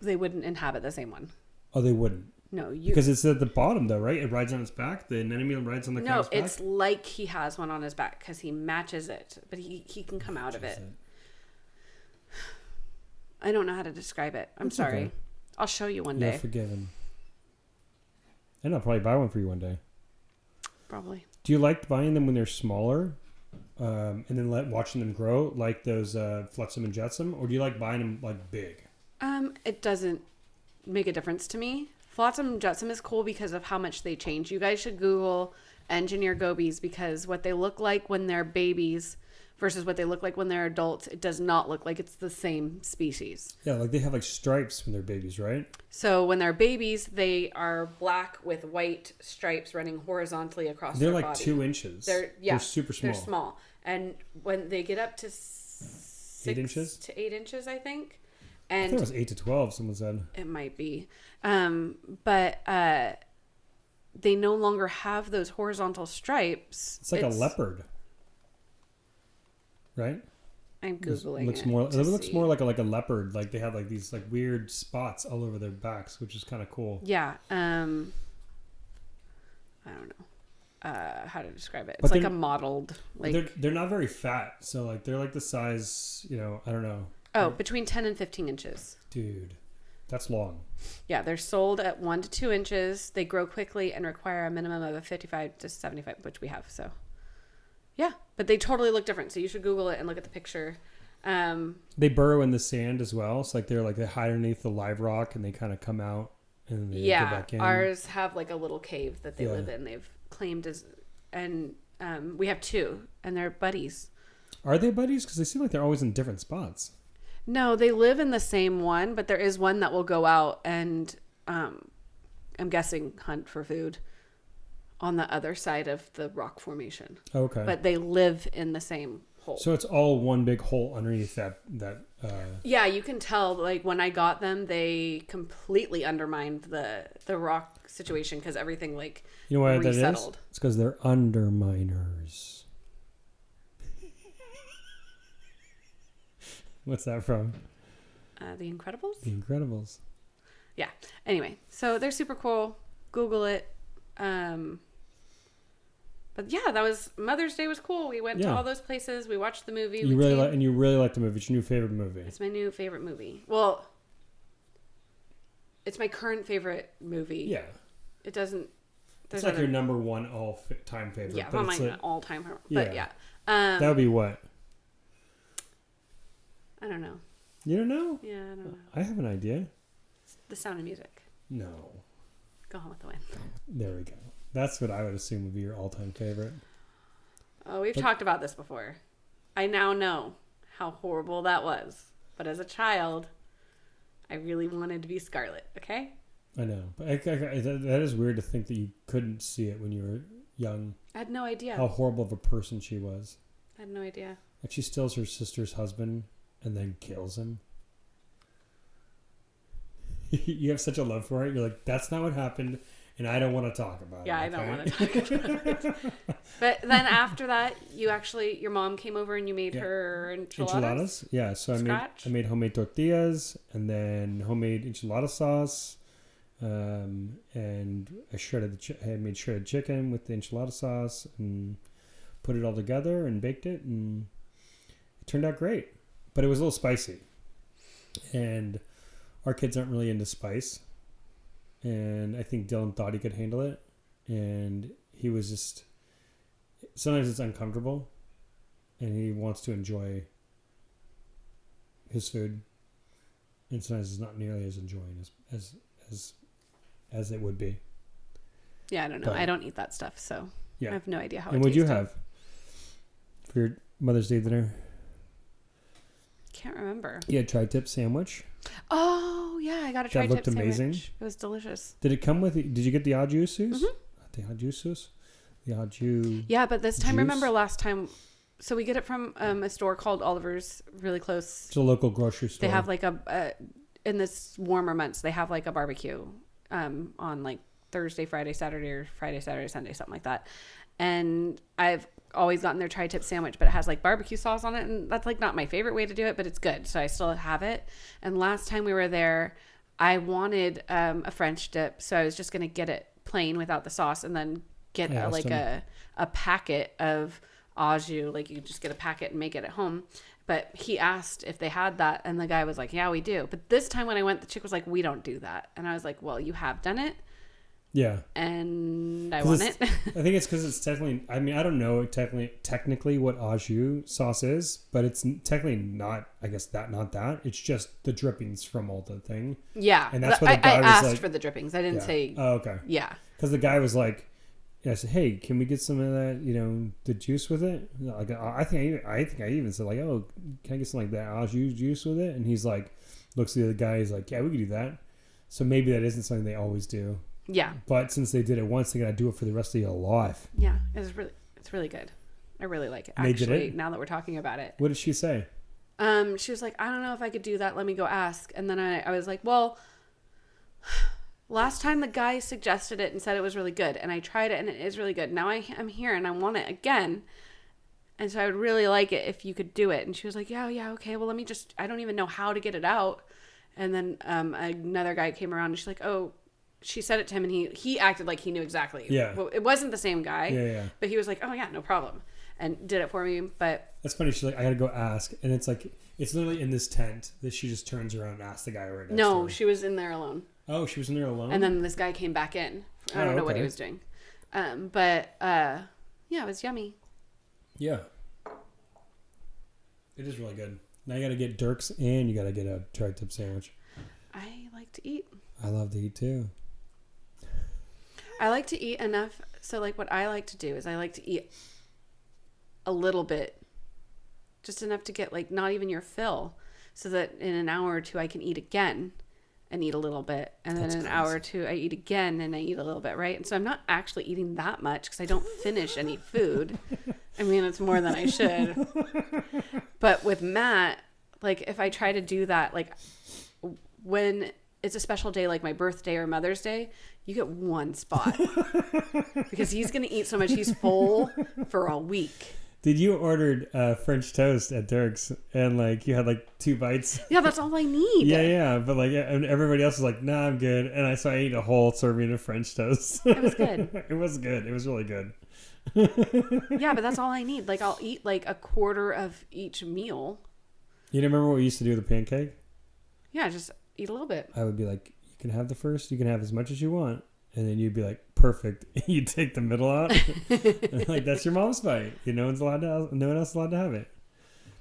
They wouldn't inhabit the same one. Oh, they wouldn't. No, because it's at the bottom though, right? It rides on its back. The anemone rides on the crab's back. No, it's like he has one on his back because he matches it, but he can come out of it. I don't know how to describe it. I'm sorry. Okay. I'll show you one day. You're forgiven. And I'll probably buy one for you one day. Probably. Do you like buying them when they're smaller? And then watching them grow like those Flotsam and Jetsam, or do you like buying them like big? It doesn't make a difference to me. Flotsam and Jetsam is cool because of how much they change. You guys should Google engineer gobies because what they look like when they're babies versus what they look like when they're adults, it does not look like it's the same species. Yeah, like they have like stripes when they're babies, right? So when they're babies, they are black with white stripes running horizontally across their body. They're like 2 inches. They're super small. They're small. And when they get up to 8 inches? To 8 inches, I think. And I think it was 8 to 12, someone said. It might be. But they no longer have those horizontal stripes. It's like a leopard. Right? I'm Googling it. Looks more like a leopard. Like they have like these like weird spots all over their backs, which is kind of cool. Yeah. I don't know. how to describe it. It's But like a mottled, like they're not very fat, so like they're like the size, I don't know. Oh, between 10 and 15 inches. Dude, that's long. Yeah, they're sold at 1 to 2 inches. They grow quickly and require a minimum of a 55 to 75, which we have. So, yeah, but they totally look different. So you should Google it and look at the picture. They burrow in the sand as well. So like they hide underneath the live rock and they kind of come out and they go back in. Ours have like a little cave that they live in. They've claimed and we have 2, and they're buddies. Are they buddies? Because they seem like they're always in different spots. No, they live in the same one, but there is one that will go out and I'm guessing hunt for food on the other side of the rock formation. Okay. But they live in the same hole. So it's all one big hole underneath that. Yeah, you can tell. Like when I got them, they completely undermined the rock situation because everything like you know why resettled. That is? It's because they're underminers. What's that from? The Incredibles? The Incredibles. Yeah. Anyway, so they're super cool. Google it. But yeah, that was Mother's Day was cool. We went to all those places. We watched the movie. You really liked the movie. It's your new favorite movie. It's my new favorite movie. Well, it's my current favorite movie. Yeah. It doesn't. It's like your number one all-time favorite. Yeah, not my all-time favorite. Yeah. But yeah. That would be what? I don't know. You don't know? Yeah, I don't know. I have an idea. The Sound of Music. No. Go Home with the Wind. There we go. That's what I would assume would be your all-time favorite. Oh, we've talked about this before. I now know how horrible that was. But as a child, I really wanted to be Scarlet, okay? I know. But that is weird to think that you couldn't see it when you were young. I had no idea. How horrible of a person she was. I had no idea. Like she steals her sister's husband and then kills him. You have such a love for it. You're like, that's not what happened, and I don't want to talk about it. Yeah, I don't want to talk about it. But then after that, your mom came over and you made her enchiladas? Yeah, so I made homemade tortillas and then homemade enchilada sauce. And I made shredded chicken with the enchilada sauce and put it all together and baked it, and it turned out great. But it was a little spicy. And our kids aren't really into spice. And I think Dylan thought he could handle it. And he was just... Sometimes it's uncomfortable. And he wants to enjoy his food. And sometimes it's not nearly as enjoying as it would be. Yeah, I don't know. But I don't eat that stuff, so I have no idea how it tastes. And what'd you have for your Mother's Day dinner? Can't remember. You had tri-tip sandwich. Oh yeah, I got a tri-tip sandwich. That looked amazing. It was delicious. Did it come with? Did you get the au jus? Mm-hmm. The au jus. The au jus. Yeah, but this time, remember last time? So we get it from a store called Oliver's, really close. It's a local grocery store. They have like in this warmer months, they have like a barbecue on like Thursday, Friday, Saturday, or Friday, Saturday, Sunday, something like that. And I've always gotten their tri-tip sandwich, but it has like barbecue sauce on it, and that's like not my favorite way to do it, but it's good, so I still have it. And last time we were there, I wanted a French dip, so I was just gonna get it plain without the sauce, and then get a packet of au jus. Like you could just get a packet and make it at home. But he asked if they had that, and the guy was like, "Yeah, we do." But this time when I went, the chick was like, "We don't do that," and I was like, "Well, you have done it." Yeah. And I want it. I think it's because it's technically, I mean, I don't know technically what au jus sauce is, but it's technically not, I guess, not that. It's just the drippings from all the thing. Yeah. And that's what the guy I was asked like. for the drippings. I didn't say. Oh, okay. Yeah. Because the guy was like, I said, "Hey, can we get some of that, the juice with it?" Like, I think I even said like, "Oh, can I get some like that au jus juice with it?" And he's like, looks at the other guy, he's like, "Yeah, we could do that." So maybe that isn't something they always do. Yeah. But since they did it once, they gotta do it for the rest of your life. Yeah, it's really good. I really like it. Actually, now that we're talking about it. What did she say? She was like, "I don't know if I could do that. Let me go ask." And then I was like, "Well, last time the guy suggested it and said it was really good, and I tried it and it is really good. Now I'm here and I want it again. And so I would really like it if you could do it." And she was like, yeah, okay. Well, I don't even know how to get it out. And then another guy came around and she's like, "Oh, she said it to him, and he acted like he knew exactly. Yeah. Well, it wasn't the same guy. Yeah. But he was like, oh yeah, no problem, and did it for me. But that's funny. She's like, I gotta go ask, and it's like it's literally in this tent that she just turns around and asks the guy right next to her. No, she was in there alone. Oh, she was in there alone. And then this guy came back in. I don't know what he was doing. Yeah, it was yummy. Yeah. It is really good. Now you got to get Dirk's and you got to get a tri-tip sandwich. I like to eat. I love to eat too. I like to eat enough. So like what I like to do is I like to eat a little bit. Just enough to get like not even your fill. So that in an hour or two I can eat again and eat a little bit. And then in an hour or two I eat again and I eat a little bit, right? And so I'm not actually eating that much because I don't finish any food. I mean, it's more than I should. But with Matt, like if I try to do that, like when it's a special day like my birthday or Mother's Day, you get one spot. Because he's going to eat so much, he's full for a week. Did you ordered French toast at Dirk's and like you had like 2 bites? Yeah, that's all I need. Yeah. But like and everybody else was like, nah, I'm good. And I ate a whole serving of French toast. It was good. It was good. It was really good. Yeah, but that's all I need. Like I'll eat like a quarter of each meal. You remember what we used to do with the pancake? Yeah, just eat a little bit. I would be like, you can have the first, you can have as much as you want. And then you'd be like, perfect. You take the middle out. Like, that's your mom's bite. No one else is allowed to have it.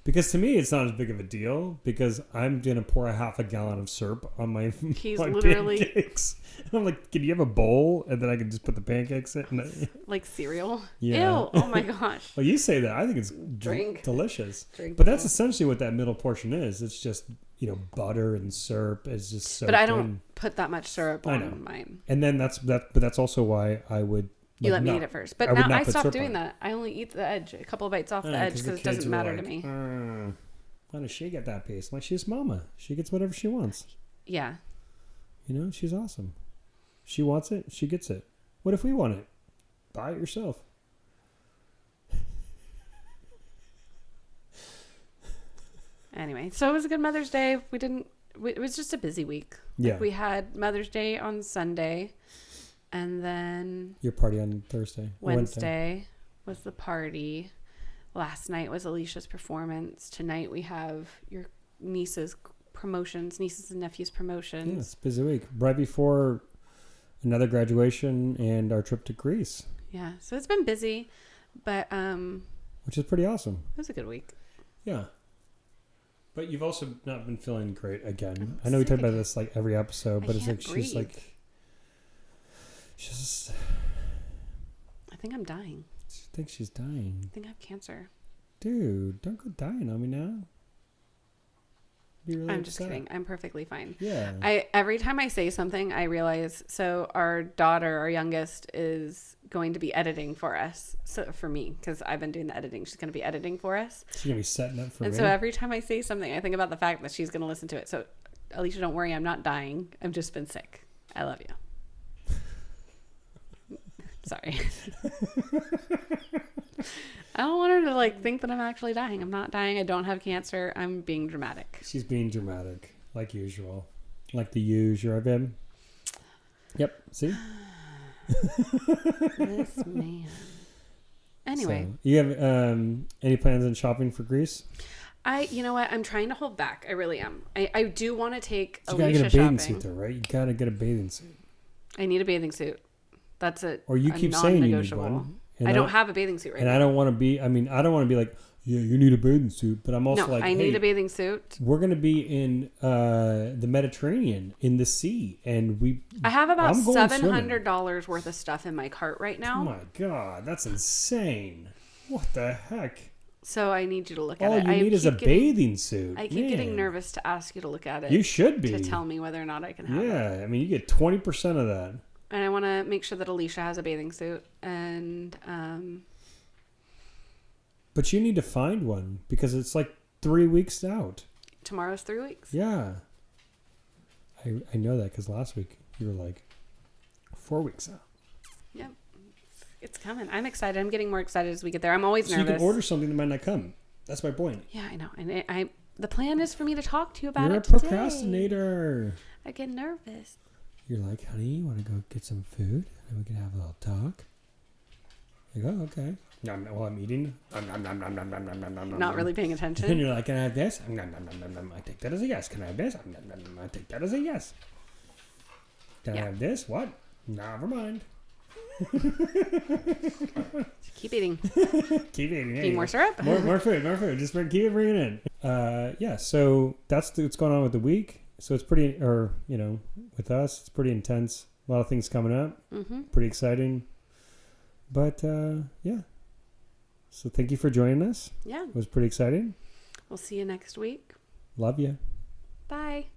Because to me, it's not as big of a deal because I'm going to pour a half a gallon of syrup on my pancakes. And I'm like, can you have a bowl? And then I can just put the pancakes in. Like cereal? Yeah. Ew. Oh my gosh. Well, you say that. I think it's delicious. But that's essentially what that middle portion is. It's just, butter and syrup. It's just so But I don't put that much syrup on mine. And then that's also why I would. You let me eat it first. But now I stopped doing that. I only eat the edge, a couple of bites off the edge because it doesn't matter to me. Why does she get that piece? I'm like, she's mama. She gets whatever she wants. Yeah. She's awesome. She wants it. She gets it. What if we want it? Buy it yourself. Anyway, so it was a good Mother's Day. It was just a busy week. Yeah. We had Mother's Day on Sunday. And then your party on Thursday. Wednesday was the party. Last night was Alicia's performance. Tonight we have your nieces and nephews promotions. Yeah, it's a busy week. Right before another graduation and our trip to Greece. Yeah, so it's been busy, but which is pretty awesome. It was a good week. Yeah. But you've also not been feeling great again. I know we talk about this like every episode, but it's like she's like I think I'm dying. She thinks she's dying. I think I have cancer. Dude, don't go dying on me now. I'm just kidding. I'm perfectly fine. Yeah. Every time I say something, I realize. So our daughter, our youngest, is going to be editing for us. So for me, because I've been doing the editing, she's going to be editing for us. She's going to be setting up for me. And so every time I say something, I think about the fact that she's going to listen to it. So Alicia, don't worry. I'm not dying. I've just been sick. I love you. Sorry. I don't want her to think that I'm actually dying. I'm not dying. I don't have cancer. I'm being dramatic. She's being dramatic, like usual. Like the usual, Bim. Yep. See? This man. Anyway. So, you have any plans on shopping for Greece? You know what? I'm trying to hold back. I really am. I do want to take Alicia shopping. You gotta get a bathing suit though, right? You gotta get a bathing suit. I need a bathing suit. That's it. Or you keep saying you need one. I don't have a bathing suit right now. And I don't want to be like, yeah, you need a bathing suit. But I'm also I need a bathing suit. We're going to be in the Mediterranean, in the sea. And I have about $700 worth of stuff in my cart right now. Oh my God, that's insane. What the heck? So I need you to look at it. All you need is a bathing suit. I keep getting nervous to ask you to look at it. You should be. To tell me whether or not I can have it. Yeah, I mean, you get 20% of that. And I want to make sure that Alicia has a bathing suit. And but you need to find one because it's like 3 weeks out. Tomorrow's 3 weeks. Yeah. I know that because last week you were like 4 weeks out. Yep. It's coming. I'm excited. I'm getting more excited as we get there. I'm always nervous. You can order something that might not come. That's my point. Yeah, I know. And the plan is for me to talk to you about You're it a procrastinator. I get nervous. you're like, honey, you want to go get some food? And we can have a little talk. You go, okay. While I'm eating. Not really paying And attention. you're like, can I have this? I take that as a yes. Can I have this? I take that as a yes. Can I have this? What? Never mind. Keep eating. Keep eating. Need more syrup? More food. Just keep it bringing it in. Yeah, so that's what's going on with the week. So it's pretty, with us, it's pretty intense. A lot of things coming up. Mm-hmm. Pretty exciting. But, yeah. So thank you for joining us. Yeah. It was pretty exciting. We'll see you next week. Love you. Bye.